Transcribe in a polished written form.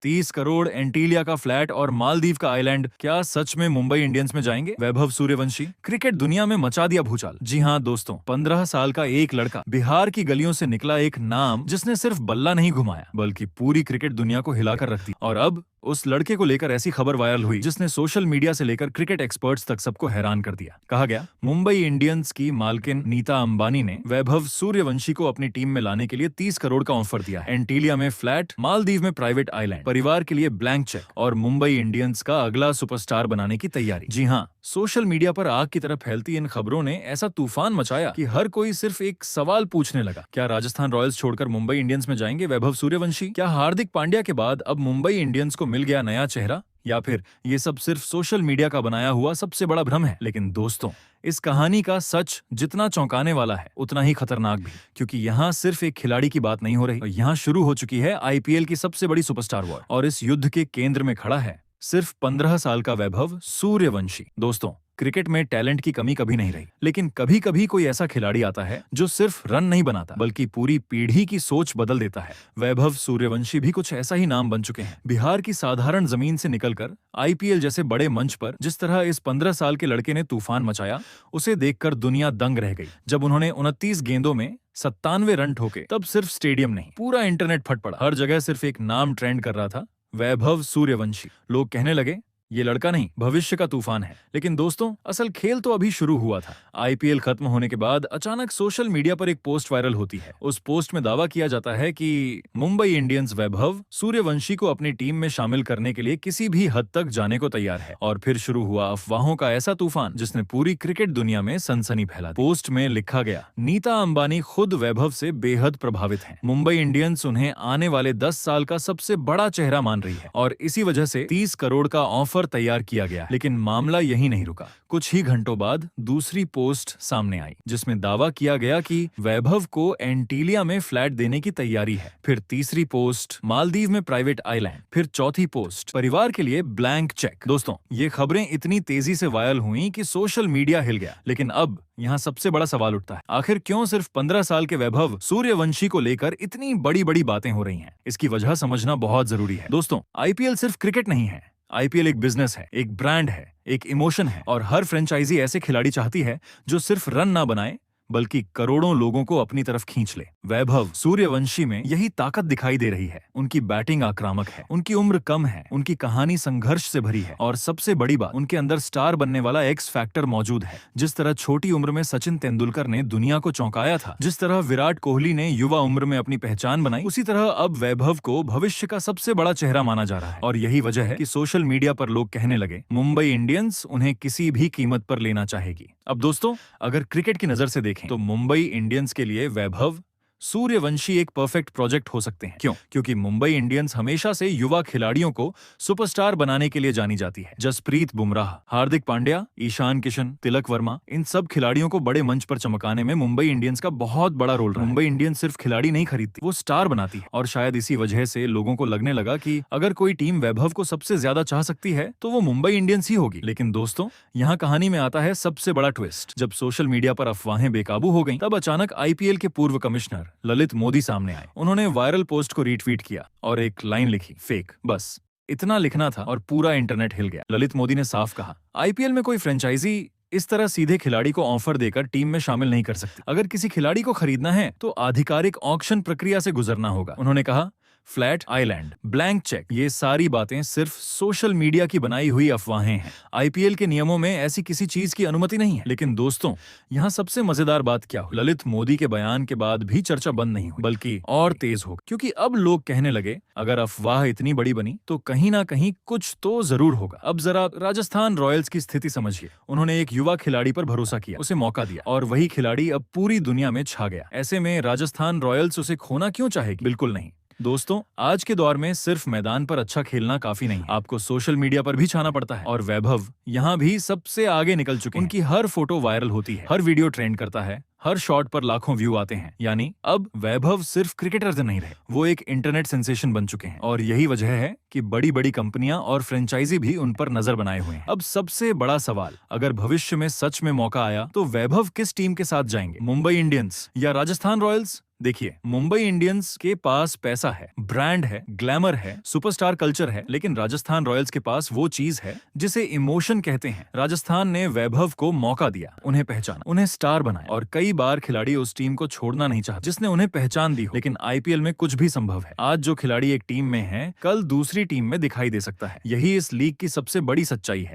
30 करोड़ एंटीलिया का फ्लैट और मालदीव का आइलैंड, क्या सच में मुंबई इंडियंस में जाएंगे? वैभव सूर्यवंशी। क्रिकेट दुनिया में मचा दिया भूचाल। जी हाँ दोस्तों, 15 साल का एक लड़का, बिहार की गलियों से निकला एक नाम जिसने सिर्फ बल्ला नहीं घुमाया बल्कि पूरी क्रिकेट दुनिया को हिलाकर रख दी। और अब उस लड़के को लेकर ऐसी खबर वायरल हुई जिसने सोशल मीडिया से लेकर क्रिकेट एक्सपर्ट्स तक सबको हैरान कर दिया। कहा गया, मुंबई इंडियंस की मालकिन नीता अंबानी ने वैभव सूर्यवंशी को अपनी टीम में लाने के लिए 30 करोड़ का ऑफर दिया है। एंटीलिया में फ्लैट, मालदीव में प्राइवेट आइलैंड, परिवार के लिए ब्लैंक चेक और मुंबई इंडियंस का अगला सुपरस्टार बनाने की तैयारी। जी हाँ, सोशल मीडिया पर आग की तरह फैलती इन खबरों ने ऐसा तूफान मचाया कि हर कोई सिर्फ एक सवाल पूछने लगा, क्या राजस्थान रॉयल्स छोड़कर मुंबई इंडियंस में जाएंगे वैभव सूर्यवंशी? क्या हार्दिक पांड्या के बाद अब मुंबई इंडियंस को मिल गया नया चेहरा, या फिर ये सब सिर्फ सोशल मीडिया का बनाया हुआ सबसे बड़ा भ्रम है? लेकिन दोस्तों, इस कहानी का सच जितना चौंकाने वाला है उतना ही खतरनाक भी, क्योंकि यहाँ सिर्फ एक खिलाड़ी की बात नहीं हो रही, यहाँ शुरू हो चुकी है आईपीएल की सबसे बड़ी सुपरस्टार वॉर। और इस युद्ध के केंद्र में खड़ा है सिर्फ 15 साल का वैभव सूर्यवंशी। दोस्तों, क्रिकेट में टैलेंट की कमी कभी नहीं रही, लेकिन कभी कभी कोई ऐसा खिलाड़ी आता है जो सिर्फ रन नहीं बनाता बल्कि पूरी पीढ़ी की सोच बदल देता है। वैभव सूर्यवंशी भी कुछ ऐसा ही नाम बन चुके हैं। बिहार की साधारण जमीन से निकलकर आईपीएल जैसे बड़े मंच पर जिस तरह इस 15 साल के लड़के ने तूफान मचाया, उसे देखकर दुनिया दंग रह गई। जब उन्होंने 29 गेंदों में 97 रन ठोके, तब सिर्फ स्टेडियम नहीं, पूरा इंटरनेट फट पड़ा। हर जगह सिर्फ एक नाम ट्रेंड कर रहा था, वैभव सूर्यवंशी। लोग कहने लगे, ये लड़का नहीं, भविष्य का तूफान है। लेकिन दोस्तों, असल खेल तो अभी शुरू हुआ था। आईपीएल खत्म होने के बाद अचानक सोशल मीडिया पर एक पोस्ट वायरल होती है। उस पोस्ट में दावा किया जाता है कि मुंबई इंडियंस वैभव सूर्यवंशी को अपनी टीम में शामिल करने के लिए किसी भी हद तक जाने को तैयार है। और फिर शुरू हुआ अफवाहों का ऐसा तूफान जिसने पूरी क्रिकेट दुनिया में सनसनी फैला दी। पोस्ट में लिखा गया, नीता अंबानी खुद वैभव से बेहद प्रभावित है। मुंबई इंडियंस उन्हें आने वाले 10 साल का सबसे बड़ा चेहरा मान रही है और इसी वजह से 30 करोड़ का ऑफर तैयार किया गया। लेकिन मामला यही नहीं रुका। कुछ ही घंटों बाद दूसरी पोस्ट सामने आई जिसमें दावा किया गया कि वैभव को एंटीलिया में फ्लैट देने की तैयारी है। फिर तीसरी पोस्ट, मालदीव में प्राइवेट आइलैंड। फिर चौथी पोस्ट, परिवार के लिए ब्लैंक चेक। दोस्तों, ये खबरें इतनी तेजी से वायरल हुई कि सोशल मीडिया हिल गया। लेकिन अब यहाँ सबसे बड़ा सवाल उठता है, आखिर क्यों सिर्फ 15 साल के वैभव सूर्यवंशी को लेकर इतनी बड़ी बड़ी बातें हो रही हैं? इसकी वजह समझना बहुत जरूरी है। दोस्तों, आईपीएल सिर्फ क्रिकेट नहीं है। आईपीएल एक बिजनेस है, एक ब्रांड है, एक इमोशन है। और हर फ्रेंचाइजी ऐसे खिलाड़ी चाहती है जो सिर्फ रन ना बनाए बल्कि करोड़ों लोगों को अपनी तरफ खींच ले। वैभव सूर्यवंशी में यही ताकत दिखाई दे रही है। उनकी बैटिंग आक्रामक है, उनकी उम्र कम है, उनकी कहानी संघर्ष से भरी है और सबसे बड़ी बात, उनके अंदर स्टार बनने वाला एक्स फैक्टर मौजूद है। जिस तरह छोटी उम्र में सचिन तेंदुलकर ने दुनिया को चौंकाया था, जिस तरह विराट कोहली ने युवा उम्र में अपनी पहचान बनाई, उसी तरह अब वैभव को भविष्य का सबसे बड़ा चेहरा माना जा रहा है। और यही वजह है कि सोशल मीडिया पर लोग कहने लगे, मुंबई इंडियंस उन्हें किसी भी कीमत पर लेना चाहेगी। अब दोस्तों, अगर क्रिकेट की नजर से देखें तो मुंबई इंडियंस के लिए वैभव सूर्यवंशी एक परफेक्ट प्रोजेक्ट हो सकते हैं। क्यों? क्योंकि मुंबई इंडियंस हमेशा से युवा खिलाड़ियों को सुपरस्टार बनाने के लिए जानी जाती है। जसप्रीत बुमराह, हार्दिक पांड्या, ईशान किशन, तिलक वर्मा, इन सब खिलाड़ियों को बड़े मंच पर चमकाने में मुंबई इंडियंस का बहुत बड़ा रोल रहा है। मुंबई इंडियंस सिर्फ खिलाड़ी नहीं खरीदती, वो स्टार बनाती है। और शायद इसी वजह से लोगों को लगने लगा कि अगर कोई टीम वैभव को सबसे ज्यादा चाह सकती है तो वो मुंबई इंडियंस ही होगी। लेकिन दोस्तों, यहाँ कहानी में आता है सबसे बड़ा ट्विस्ट। जब सोशल मीडिया पर अफवाहें बेकाबू हो गईं, तब अचानक आईपीएल के पूर्व कमिश्नर ललित मोदी सामने आए। उन्होंने वायरल पोस्ट को रीट्वीट किया और एक लाइन लिखी, फेक। बस इतना लिखना था और पूरा इंटरनेट हिल गया। ललित मोदी ने साफ कहा, आईपीएल में कोई फ्रेंचाइजी इस तरह सीधे खिलाड़ी को ऑफर देकर टीम में शामिल नहीं कर सकती। अगर किसी खिलाड़ी को खरीदना है तो आधिकारिक ऑक्शन प्रक्रिया से गुजरना होगा। उन्होंने कहा, फ्लैट, आइलैंड, ब्लैंक चेक, ये सारी बातें सिर्फ सोशल मीडिया की बनाई हुई अफवाहें हैं। आईपीएल के नियमों में ऐसी किसी चीज की अनुमति नहीं है। लेकिन दोस्तों, यहाँ सबसे मजेदार बात क्या हुई? ललित मोदी के बयान के बाद भी चर्चा बंद नहीं हुई, बल्कि और तेज हो, क्योंकि अब लोग कहने लगे, अगर अफवाह इतनी बड़ी बनी तो कहीं ना कहीं कुछ तो जरूर होगा। अब जरा राजस्थान रॉयल्स की स्थिति समझिए। उन्होंने एक युवा खिलाड़ी पर भरोसा किया, उसे मौका दिया और वही खिलाड़ी अब पूरी दुनिया में छा गया। ऐसे में राजस्थान रॉयल्स उसे खोना क्यों चाहेगी? बिल्कुल नहीं। दोस्तों, आज के दौर में सिर्फ मैदान पर अच्छा खेलना काफी नहीं, आपको सोशल मीडिया पर भी छाना पड़ता है। और वैभव यहाँ भी सबसे आगे निकल चुके हैं। उनकी हर फोटो वायरल होती है, हर वीडियो ट्रेंड करता है, हर शॉट पर लाखों व्यू आते हैं। यानी अब वैभव सिर्फ क्रिकेटर नहीं रहे, वो एक इंटरनेट सेंसेशन बन चुके हैं। और यही वजह है कि बड़ी बड़ी कंपनियां और फ्रेंचाइजी भी उन पर नजर बनाए हुए हैं। अब सबसे बड़ा सवाल, अगर भविष्य में सच में मौका आया तो वैभव किस टीम के साथ जाएंगे? मुंबई इंडियंस या राजस्थान रॉयल्स? देखिए, मुंबई इंडियंस के पास पैसा है, ब्रांड है, ग्लैमर है, सुपरस्टार कल्चर है, लेकिन राजस्थान रॉयल्स के पास वो चीज है जिसे इमोशन कहते हैं। राजस्थान ने वैभव को मौका दिया, उन्हें पहचाना, उन्हें स्टार बनाया, और कई बार खिलाड़ी उस टीम को छोड़ना नहीं चाहते जिसने उन्हें पहचान दी हो। लेकिन आईपीएल में कुछ भी संभव है। आज जो खिलाड़ी एक टीम में है, कल दूसरी टीम में दिखाई दे सकता है। यही इस लीग की सबसे बड़ी सच्चाई है।